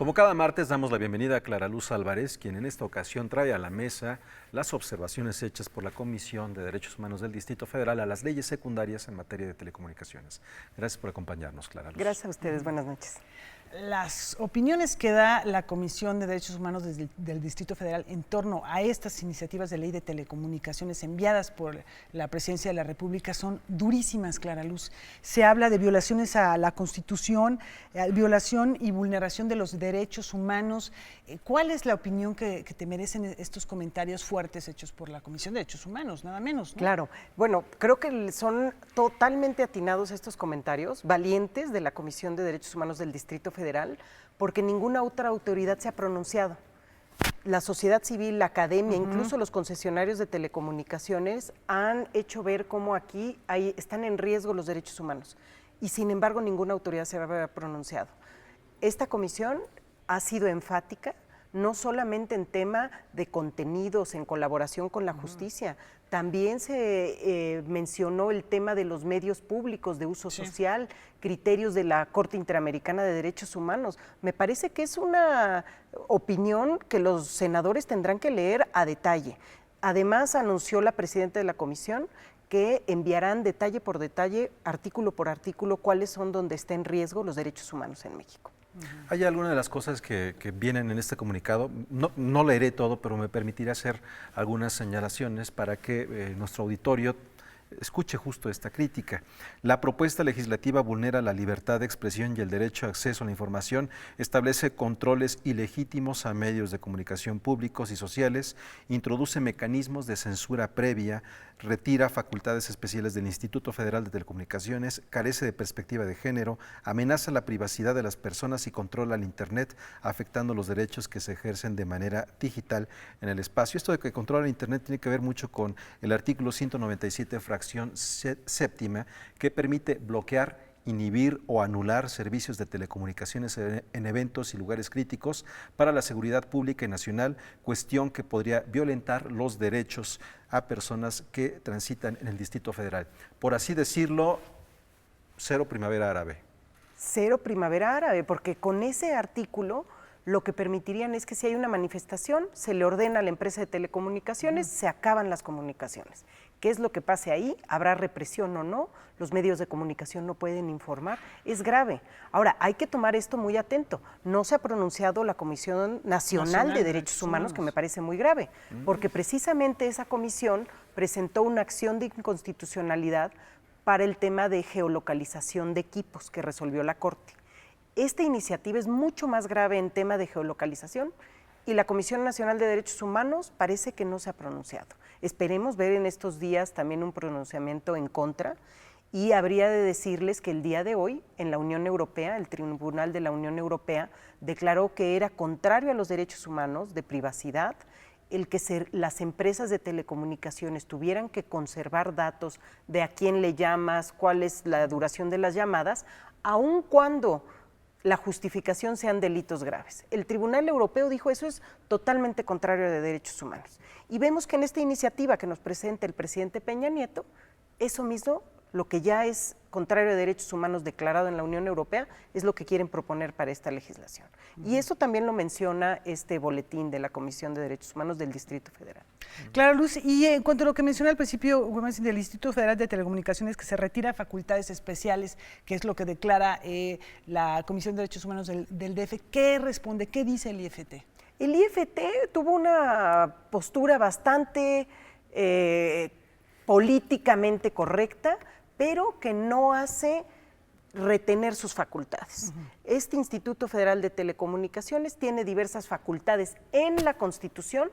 Como cada martes damos la bienvenida a Clara Luz Álvarez, quien en esta ocasión trae a la mesa las observaciones hechas por la Comisión de Derechos Humanos del Distrito Federal a las leyes secundarias en materia de telecomunicaciones. Gracias por acompañarnos, Clara Luz. Gracias a ustedes, buenas noches. Las opiniones que da la Comisión de Derechos Humanos del Distrito Federal en torno a estas iniciativas de ley de telecomunicaciones enviadas por la Presidencia de la República son durísimas, Clara Luz. Se habla de violaciones a la Constitución, violación y vulneración de los derechos humanos. ¿Cuál es la opinión que te merecen estos comentarios fuertes hechos por la Comisión de Derechos Humanos, nada menos, ¿no? Claro, bueno, creo que son totalmente atinados estos comentarios, valientes de la Comisión de Derechos Humanos del Distrito Federal, porque ninguna otra autoridad se ha pronunciado. La sociedad civil, la academia, incluso los concesionarios de telecomunicaciones han hecho ver cómo aquí están en riesgo los derechos humanos y sin embargo ninguna autoridad se ha pronunciado. Esta comisión ha sido enfática, no solamente en tema de contenidos, en colaboración con la justicia, también se mencionó el tema de los medios públicos de uso social, criterios de la Corte Interamericana de Derechos Humanos. Me parece que es una opinión que los senadores tendrán que leer a detalle. Además, anunció la presidenta de la comisión que enviarán detalle por detalle, artículo por artículo, cuáles son donde está en riesgo los derechos humanos en México. Hay algunas de las cosas que vienen en este comunicado, no leeré todo, pero me permitiré hacer algunas señalaciones para que nuestro auditorio escuche justo esta crítica. La propuesta legislativa vulnera la libertad de expresión y el derecho a acceso a la información, establece controles ilegítimos a medios de comunicación públicos y sociales, introduce mecanismos de censura previa, retira facultades especiales del Instituto Federal de Telecomunicaciones, carece de perspectiva de género, amenaza la privacidad de las personas y controla el Internet, afectando los derechos que se ejercen de manera digital en el espacio. Esto de que controla el Internet tiene que ver mucho con el artículo 197, fracción séptima, que permite bloquear, inhibir o anular servicios de telecomunicaciones en eventos y lugares críticos para la seguridad pública y nacional, cuestión que podría violentar los derechos a personas que transitan en el Distrito Federal. Por así decirlo, cero primavera árabe. Cero primavera árabe, porque con ese artículo lo que permitirían es que si hay una manifestación, se le ordena a la empresa de telecomunicaciones, se acaban las comunicaciones. ¿Qué es lo que pase ahí? ¿Habrá represión o no? Los medios de comunicación no pueden informar. Es grave. Ahora, hay que tomar esto muy atento. No se ha pronunciado la Comisión Nacional de Derechos Humanos, que me parece muy grave, porque precisamente esa comisión presentó una acción de inconstitucionalidad para el tema de geolocalización de equipos que resolvió la Corte. Esta iniciativa es mucho más grave en tema de geolocalización y la Comisión Nacional de Derechos Humanos parece que no se ha pronunciado. Esperemos ver en estos días también un pronunciamiento en contra y habría de decirles que el día de hoy en la Unión Europea, el Tribunal de la Unión Europea declaró que era contrario a los derechos humanos de privacidad el que las empresas de telecomunicaciones tuvieran que conservar datos de a quién le llamas, cuál es la duración de las llamadas, aun cuando la justificación sean delitos graves. El Tribunal Europeo dijo eso es totalmente contrario a derechos humanos. Y vemos que en esta iniciativa que nos presenta el presidente Peña Nieto, eso mismo, lo que ya es contrario a derechos humanos declarado en la Unión Europea, es lo que quieren proponer para esta legislación. Y eso también lo menciona este boletín de la Comisión de Derechos Humanos del Distrito Federal. Clara Luz, y en cuanto a lo que mencioné al principio del Instituto Federal de Telecomunicaciones, que se retira facultades especiales, que es lo que declara la Comisión de Derechos Humanos del DF, ¿qué responde? ¿Qué dice el IFT? El IFT tuvo una postura bastante políticamente correcta, pero que no hace retener sus facultades. Este Instituto Federal de Telecomunicaciones tiene diversas facultades en la Constitución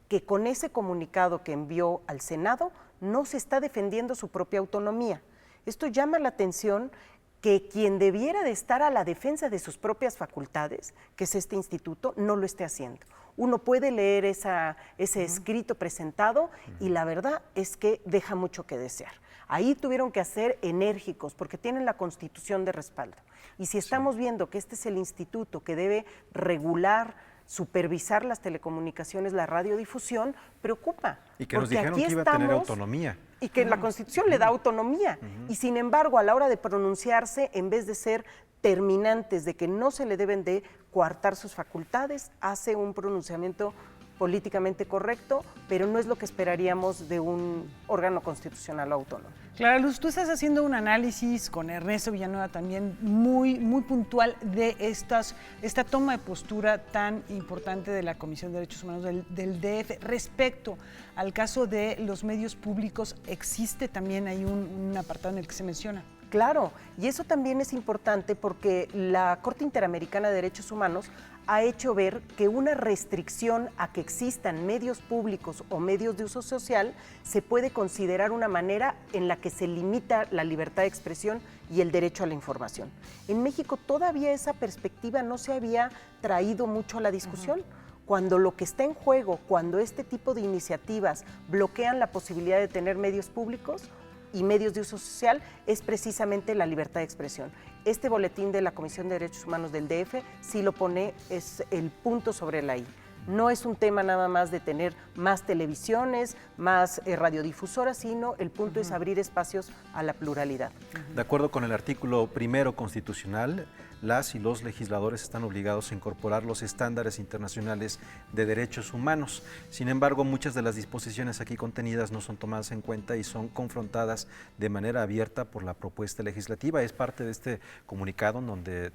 que con ese comunicado que envió al Senado no se está defendiendo su propia autonomía. Esto llama la atención que quien debiera de estar a la defensa de sus propias facultades, que es este instituto, no lo esté haciendo. Uno puede leer ese escrito presentado y la verdad es que deja mucho que desear. Ahí tuvieron que ser enérgicos porque tienen la Constitución de respaldo. Y si estamos viendo que este es el instituto que debe regular, supervisar las telecomunicaciones, la radiodifusión, preocupa. Y que nos dijeron que iba a tener autonomía. y que la Constitución le da autonomía. Y sin embargo, a la hora de pronunciarse, en vez de ser terminantes de que no se le deben de coartar sus facultades, hace un pronunciamiento políticamente correcto, pero no es lo que esperaríamos de un órgano constitucional autónomo. Clara Luz, tú estás haciendo un análisis con Ernesto Villanueva también muy puntual de esta toma de postura tan importante de la Comisión de Derechos Humanos del DF. Respecto al caso de los medios públicos, existe también ahí un apartado en el que se menciona. Claro, y eso también es importante porque la Corte Interamericana de Derechos Humanos ha hecho ver que una restricción a que existan medios públicos o medios de uso social se puede considerar una manera en la que se limita la libertad de expresión y el derecho a la información. En México todavía esa perspectiva no se había traído mucho a la discusión. Cuando lo que está en juego, cuando este tipo de iniciativas bloquean la posibilidad de tener medios públicos y medios de uso social, es precisamente la libertad de expresión. Este boletín de la Comisión de Derechos Humanos del DF sí lo pone, es el punto sobre la I. No es un tema nada más de tener más televisiones, más radiodifusoras, sino el punto es abrir espacios a la pluralidad. De acuerdo con el artículo 1 constitucional, las y los legisladores están obligados a incorporar los estándares internacionales de derechos humanos. Sin embargo, muchas de las disposiciones aquí contenidas no son tomadas en cuenta y son confrontadas de manera abierta por la propuesta legislativa. Es parte de este comunicado en donde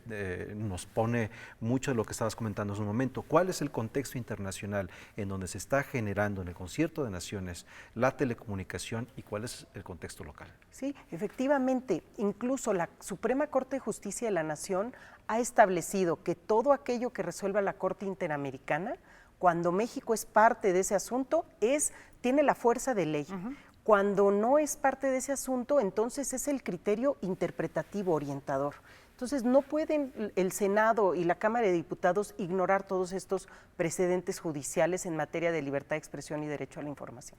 nos pone mucho de lo que estabas comentando hace un momento. ¿Cuál es el contexto internacional en donde se está generando en el Concierto de Naciones la telecomunicación y cuál es el contexto local? Sí, efectivamente, incluso la Suprema Corte de Justicia de la Nación ha establecido que todo aquello que resuelva la Corte Interamericana, cuando México es parte de ese asunto, tiene la fuerza de ley. Cuando no es parte de ese asunto, entonces es el criterio interpretativo orientador. Entonces, no pueden el Senado y la Cámara de Diputados ignorar todos estos precedentes judiciales en materia de libertad de expresión y derecho a la información.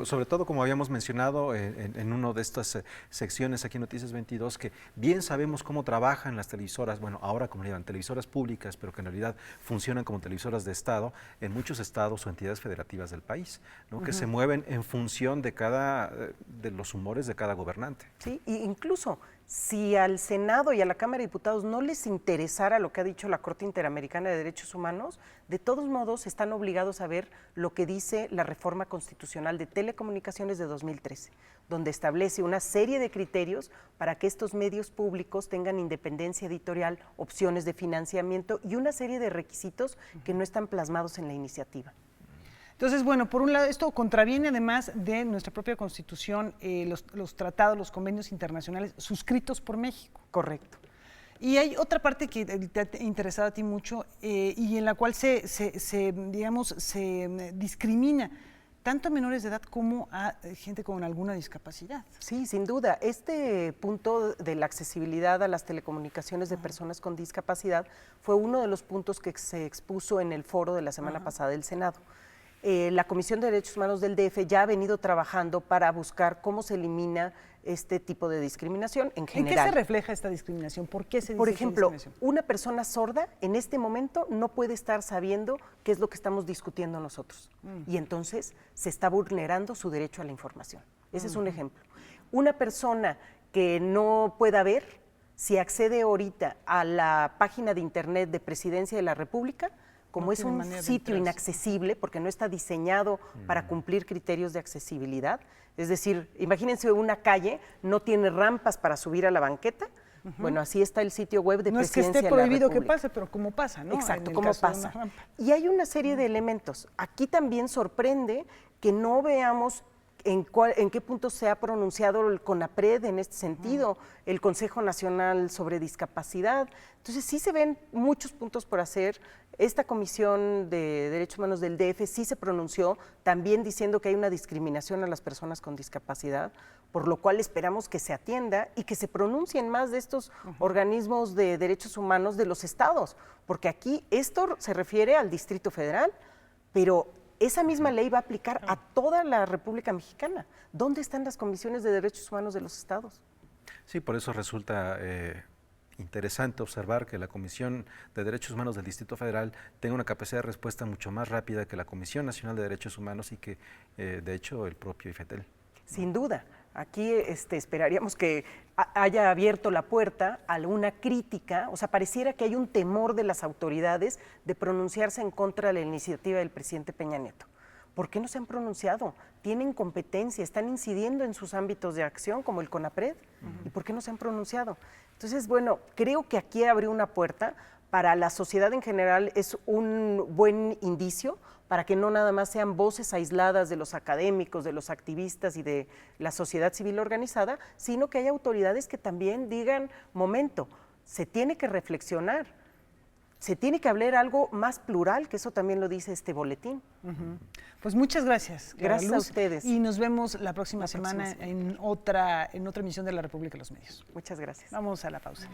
Sobre todo, como habíamos mencionado en una de estas secciones aquí en Noticias 22, que bien sabemos cómo trabajan las televisoras, bueno, ahora como le llaman, televisoras públicas, pero que en realidad funcionan como televisoras de Estado en muchos estados o entidades federativas del país, ¿no? Que se mueven en función de los humores de cada gobernante. Sí, e incluso si al Senado y a la Cámara de Diputados no les interesara lo que ha dicho la Corte Interamericana de Derechos Humanos, de todos modos están obligados a ver lo que dice la Reforma Constitucional de Telecomunicaciones de 2013, donde establece una serie de criterios para que estos medios públicos tengan independencia editorial, opciones de financiamiento y una serie de requisitos que no están plasmados en la iniciativa. Entonces, bueno, por un lado, esto contraviene además de nuestra propia Constitución, los tratados, los convenios internacionales suscritos por México. Correcto. Y hay otra parte que te ha interesado a ti mucho y en la cual se discrimina tanto a menores de edad como a gente con alguna discapacidad. Sí, sin duda. Este punto de la accesibilidad a las telecomunicaciones de personas con discapacidad fue uno de los puntos que se expuso en el foro de la semana pasada del Senado. La Comisión de Derechos Humanos del DF ya ha venido trabajando para buscar cómo se elimina este tipo de discriminación en general. ¿En qué se refleja esta discriminación? ¿Por qué se dice Por ejemplo, discriminación? una persona sorda en este momento no puede estar sabiendo qué es lo que estamos discutiendo nosotros. Y entonces se está vulnerando su derecho a la información. Ese es un ejemplo. Una persona que no pueda ver, si accede ahorita a la página de internet de Presidencia de la República, como no es un sitio inaccesible, porque no está diseñado para cumplir criterios de accesibilidad, es decir, imagínense una calle, no tiene rampas para subir a la banqueta, bueno, así está el sitio web de Presidencia de la República. No es que esté prohibido que pase, pero como pasa, ¿no? Exacto, como pasa. Y hay una serie de elementos. Aquí también sorprende que no veamos en qué punto se ha pronunciado el CONAPRED en este sentido, el Consejo Nacional sobre Discapacidad. Entonces sí se ven muchos puntos por hacer. Esta Comisión de Derechos Humanos del DF sí se pronunció también diciendo que hay una discriminación a las personas con discapacidad, por lo cual esperamos que se atienda y que se pronuncien más de estos organismos de derechos humanos de los estados, porque aquí esto se refiere al Distrito Federal, pero esa misma ley va a aplicar a toda la República Mexicana. ¿Dónde están las comisiones de derechos humanos de los estados? Sí, por eso resulta interesante observar que la Comisión de Derechos Humanos del Distrito Federal tenga una capacidad de respuesta mucho más rápida que la Comisión Nacional de Derechos Humanos y que, de hecho, el propio IFETEL. Sin duda. Aquí esperaríamos que haya abierto la puerta a una crítica, o sea, pareciera que hay un temor de las autoridades de pronunciarse en contra de la iniciativa del presidente Peña Nieto. ¿Por qué no se han pronunciado? Tienen competencia, están incidiendo en sus ámbitos de acción, como el CONAPRED, ¿y por qué no se han pronunciado? Entonces, bueno, creo que aquí abrió una puerta para la sociedad en general, es un buen indicio para que no nada más sean voces aisladas de los académicos, de los activistas y de la sociedad civil organizada, sino que haya autoridades que también digan, momento, se tiene que reflexionar, se tiene que hablar algo más plural, que eso también lo dice este boletín. Pues muchas gracias. Gracias a ustedes. Y nos vemos la próxima semana en otra emisión de La República de los Medios. Muchas gracias. Vamos a la pausa.